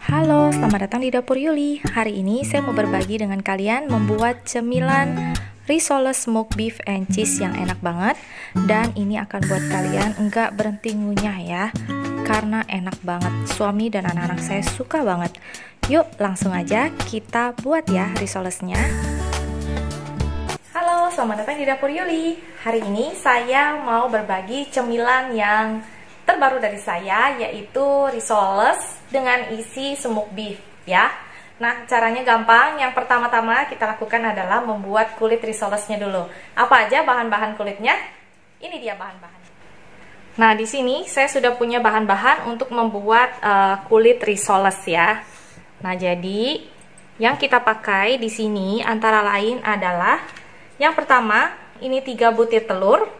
Halo, selamat datang di Dapur Yuli. Hari ini saya mau berbagi dengan kalian membuat cemilan risole smoked beef and cheese yang enak banget. Dan ini akan buat kalian enggak berhenti ngunyah ya, karena enak banget. Suami dan anak-anak saya suka banget. Yuk langsung aja kita buat ya risolesnya. Halo, selamat datang di Dapur Yuli. Hari ini saya mau berbagi cemilan yang terbaru dari saya, yaitu risoles dengan isi smoked beef ya. Nah, caranya gampang. Yang pertama-tama kita lakukan adalah membuat kulit risolesnya dulu. Apa aja bahan-bahan kulitnya? Ini dia bahan-bahan. Nah, di sini saya sudah punya bahan-bahan untuk membuat kulit risoles ya. Nah, jadi yang kita pakai di sini antara lain adalah yang pertama, ini 3 butir telur.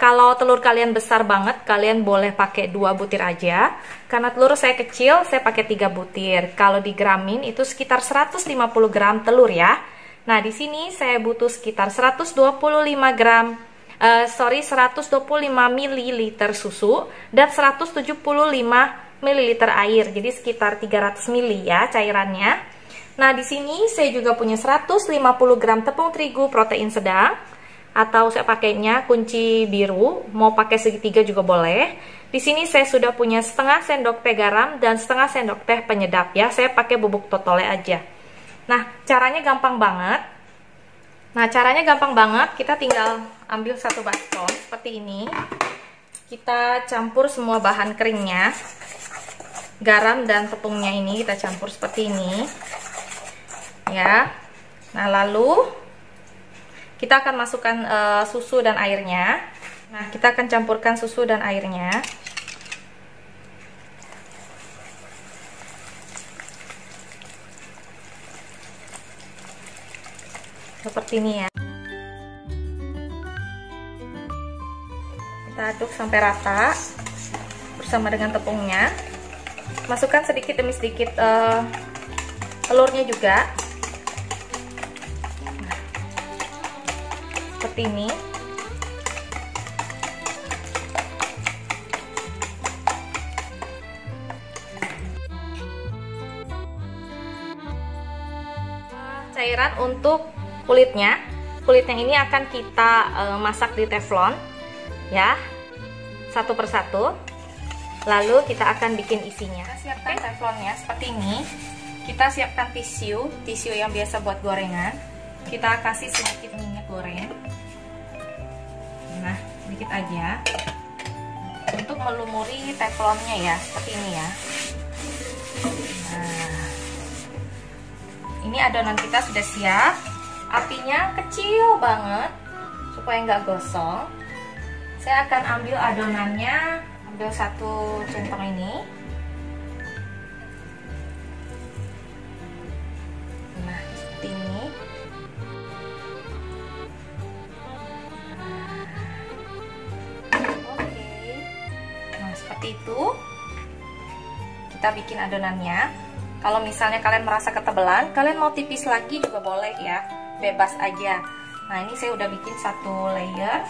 Kalau telur kalian besar banget, kalian boleh pakai 2 butir aja. Karena telur saya kecil, saya pakai 3 butir. Kalau digramin itu sekitar 150 gram telur ya. Nah, di sini saya butuh sekitar 125 ml susu dan 175 ml air. Jadi sekitar 300 ml ya cairannya. Nah, di sini saya juga punya 150 gram tepung terigu protein sedang, atau saya pakainya kunci biru, mau pakai segitiga juga boleh. Di sini saya sudah punya setengah sendok teh garam dan setengah sendok teh penyedap ya. Saya pakai bubuk totole aja. Nah, caranya gampang banget. Kita tinggal ambil satu baskom seperti ini. Kita campur semua bahan keringnya. Garam dan tepungnya ini kita campur seperti ini. Ya. Nah, lalu kita akan masukkan susu dan airnya. Nah, kita akan campurkan susu dan airnya. Seperti ini ya. Kita aduk sampai rata bersama dengan tepungnya. Masukkan sedikit demi sedikit telurnya juga. Seperti ini. Cairan untuk kulitnya ini akan kita masak di teflon ya, satu persatu. Lalu kita akan bikin isinya. Kita siapkan teflonnya seperti ini. Kita siapkan tisu yang biasa buat gorengan. Kita kasih sedikit minyak goreng. Nah, sedikit aja untuk melumuri teflonnya ya, seperti ini ya. Nah, ini adonan kita sudah siap. Apinya kecil banget supaya nggak gosong. Saya akan ambil adonannya, ambil satu centong ini. Nah, seperti ini. Seperti itu kita bikin adonannya. Kalau misalnya kalian merasa ketebelan, kalian mau tipis lagi juga boleh ya, bebas aja. Nah, ini saya udah bikin satu layer.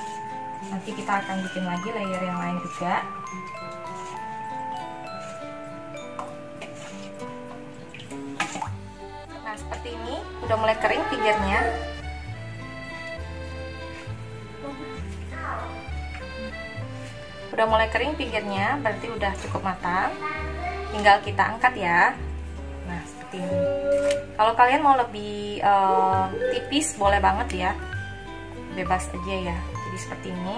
Nanti kita akan bikin lagi layer yang lain juga. Nah, seperti ini udah mulai kering pinggirnya. Udah mulai kering pinggirnya, berarti udah cukup matang. Tinggal kita angkat ya. Nah, seperti ini. Kalau kalian mau lebih tipis, boleh banget ya. Bebas aja ya. Jadi seperti ini.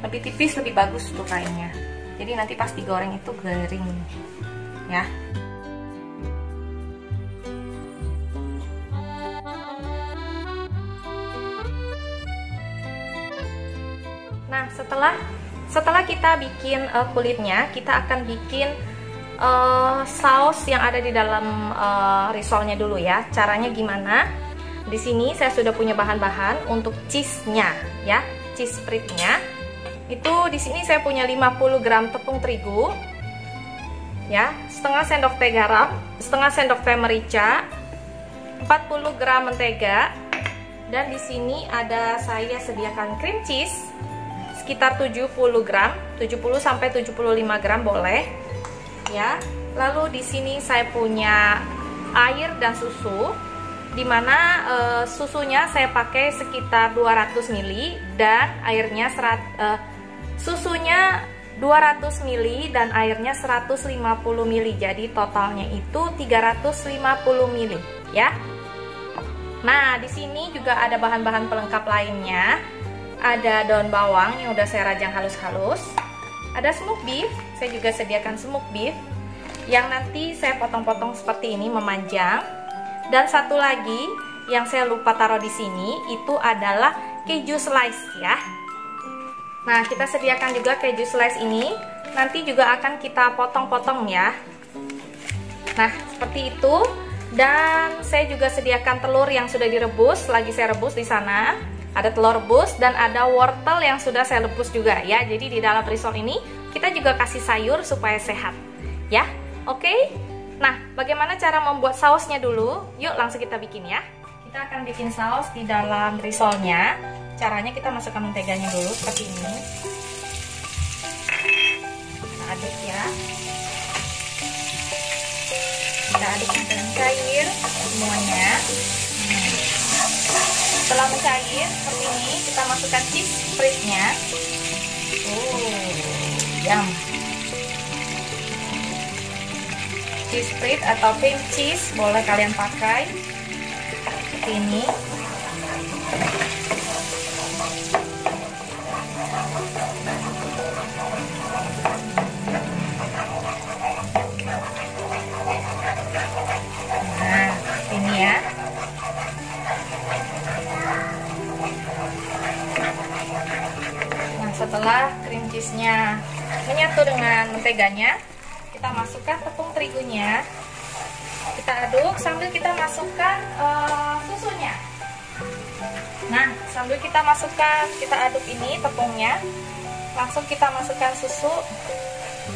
Lebih tipis lebih bagus tuh kayaknya. Jadi nanti pas digoreng itu garing ya. Nah, setelah kita bikin kulitnya, kita akan bikin saus yang ada di dalam risolnya dulu ya. Caranya gimana? Di sini saya sudah punya bahan-bahan untuk cheese-nya ya, cheese spread-nya. Itu di sini saya punya 50 gram tepung terigu. Ya, setengah sendok teh garam, setengah sendok teh merica, 40 gram mentega, dan di sini ada saya sediakan cream cheese sekitar 70 gram, 70 sampai 75 gram boleh. Ya. Lalu di sini saya punya air dan susu, dimana susunya saya pakai sekitar 200 ml dan airnya susunya 200 ml dan airnya 150 ml. Jadi totalnya itu 350 ml ya. Nah, di sini juga ada bahan-bahan pelengkap lainnya. Ada daun bawang yang udah saya rajang halus-halus. Ada smoked beef, saya juga sediakan smoked beef yang nanti saya potong-potong seperti ini memanjang. Dan satu lagi yang saya lupa taruh di sini itu adalah keju slice ya. Nah, kita sediakan juga keju slice ini, nanti juga akan kita potong-potong ya. Nah, seperti itu. Dan saya juga sediakan telur yang sudah direbus, lagi saya rebus di sana. Ada telur rebus dan ada wortel yang sudah saya rebus juga ya. Jadi di dalam risol ini kita juga kasih sayur supaya sehat ya. Oke. Nah, bagaimana cara membuat sausnya dulu? Yuk langsung kita bikin ya. Kita akan bikin saus di dalam risolnya. Caranya kita masukkan menteganya dulu seperti ini. Kita aduk ya. Kita aduk sampai mencair semuanya. Setelah mencair seperti ini, kita masukkan cheese spread-nya. Yum. Cheese spread atau cream cheese boleh kalian pakai seperti ini. Nah, ini ya. Nah, setelah cream cheese-nya menyatu dengan menteganya, kita masukkan tepung terigunya. Kita aduk sambil kita masukkan susunya. Nah, sambil kita masukkan, kita aduk ini tepungnya, langsung kita masukkan susu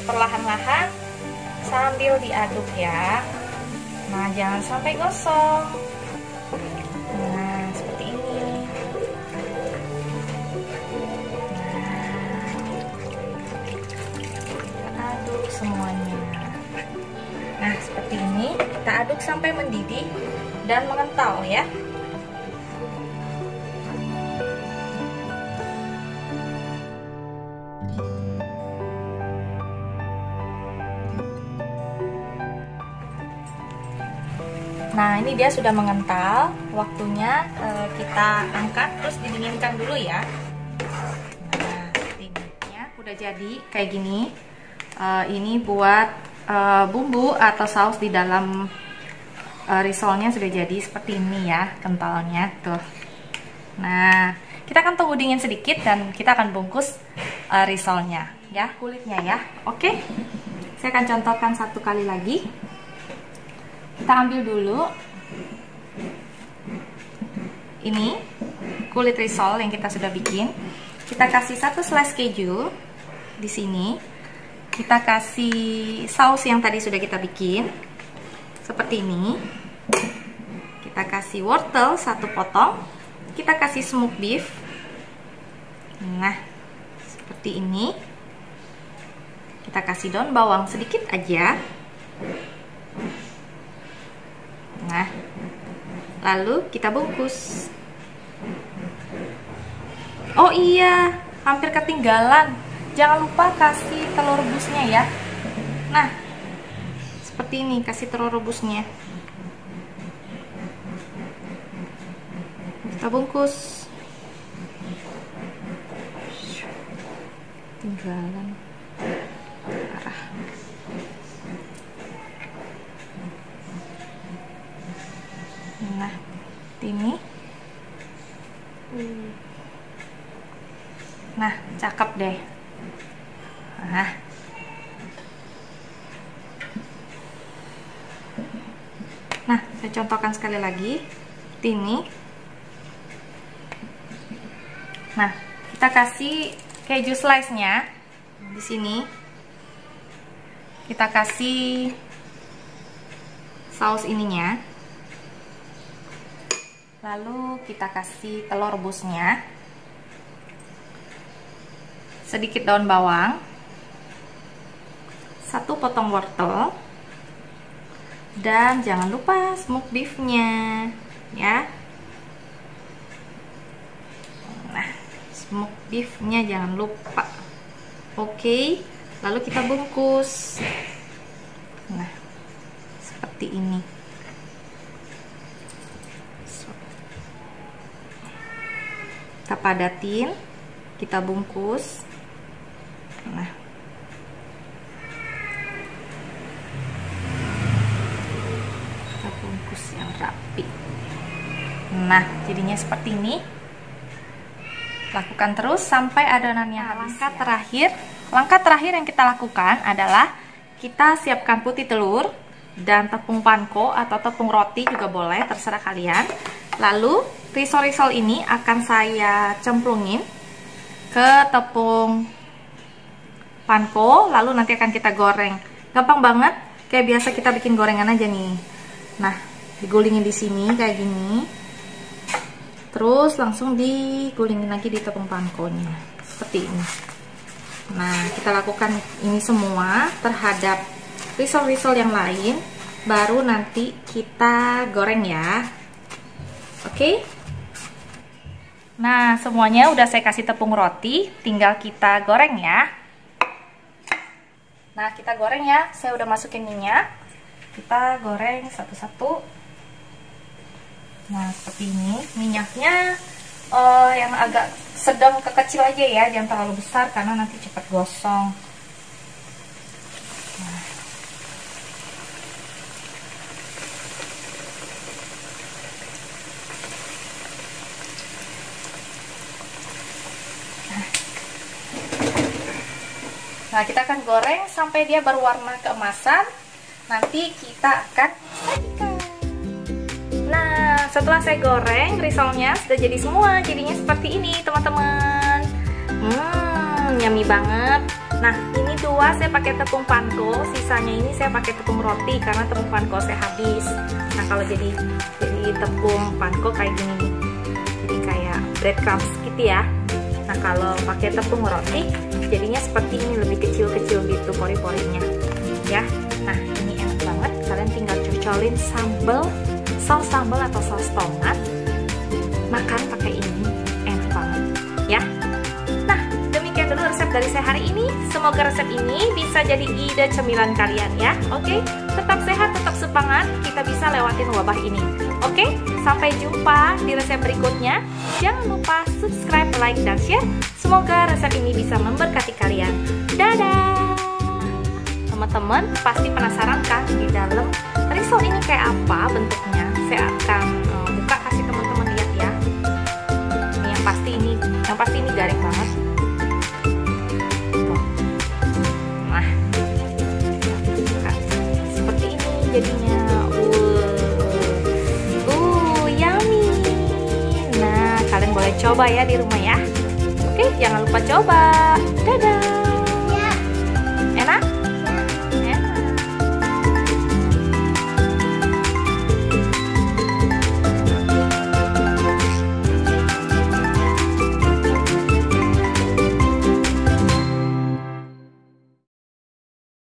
perlahan-lahan sambil diaduk ya. Nah, jangan sampai gosong. Nah, seperti ini. Nah, kita aduk semuanya. Nah, seperti ini. Kita aduk sampai mendidih dan mengental ya. Nah, ini dia sudah mengental. Waktunya kita angkat terus didinginkan dulu ya. Nah, dinginnya udah jadi kayak gini. Ini buat bumbu atau saus di dalam risolnya sudah jadi seperti ini ya, kentalnya tuh. Nah, kita akan tunggu dingin sedikit dan kita akan bungkus risolnya ya, kulitnya ya. Oke. Saya akan contohkan satu kali lagi. Kita ambil dulu ini kulit risol yang kita sudah bikin. Kita kasih satu slice keju di sini. Kita kasih saus yang tadi sudah kita bikin seperti ini. Kita kasih wortel satu potong. Kita kasih smoked beef. Nah, seperti ini. Kita kasih daun bawang sedikit aja. Nah, lalu kita bungkus. Oh iya, hampir ketinggalan. Jangan lupa kasih telur rebusnya ya. Nah, seperti ini, kasih telur rebusnya. Kita bungkus. Tinggalan. Parah. Nah, ini. Nah, cakep deh. Nah, saya contohkan sekali lagi. Ini. Nah, kita kasih keju slice-nya di sini. Kita kasih saus ininya. Lalu kita kasih telur rebusnya. Sedikit daun bawang. Satu potong wortel. Dan jangan lupa smoked beefnya ya. Nah, smoked beefnya jangan lupa. Oke, lalu kita bungkus. Nah, seperti ini. Kita padatin, kita bungkus. Nah, kita bungkus yang rapi. Nah, jadinya seperti ini. Lakukan terus sampai adonannya habis. Langkah terakhir yang kita lakukan adalah kita siapkan putih telur dan tepung panko atau tepung roti juga boleh, terserah kalian. Lalu risol-risol ini akan saya cemplungin ke tepung panko, lalu nanti akan kita goreng. Gampang banget, kayak biasa kita bikin gorengan aja nih. Nah, digulingin di sini kayak gini. Terus langsung digulingin lagi di tepung pankonya. Seperti ini. Nah, kita lakukan ini semua terhadap risol-risol yang lain, baru nanti kita goreng ya. Oke. Nah, semuanya udah saya kasih tepung roti, tinggal kita goreng ya. Nah, kita goreng ya. Saya udah masukin minyak. Kita goreng satu-satu. Nah, seperti ini. Minyaknya yang agak sedang ke kecil aja ya, jangan terlalu besar karena nanti cepat gosong. Nah, kita akan goreng sampai dia berwarna keemasan. Nanti kita akan sajikan. Nah, setelah saya goreng, risolnya sudah jadi semua. Jadinya seperti ini, teman-teman. Yummy banget. Nah, ini dua saya pakai tepung panko, sisanya ini saya pakai tepung roti karena tepung panko saya habis. Nah, kalau jadi tepung panko kayak gini nih. Jadi kayak breadcrumbs gitu ya. Nah, kalau pakai tepung roti jadinya seperti ini, lebih kecil-kecil gitu pori-porinya ya. Nah, ini enak banget. Kalian tinggal cocolin sambal, saus sambal atau saus tomat, makan pakai ini, enak banget ya. Nah, demikian dulu resep dari saya hari ini. Semoga resep ini bisa jadi ide cemilan kalian ya. Oke, tetap sehat, tetap semangat, kita bisa lewatin wabah ini. Oke, sampai jumpa di resep berikutnya. Jangan lupa subscribe, like, dan share. Semoga resep ini bisa memberkati kalian. Dadah! Teman-teman pasti penasaran kan di dalam risol ini kayak apa bentuknya? Saya akan buka, kasih teman-teman lihat ya. Ini yang pasti ini garing banget. Tuh. Nah, buka. Seperti ini jadinya. Yummy. Nah, kalian boleh coba ya di rumah ya. Oke, jangan lupa coba. Dadah!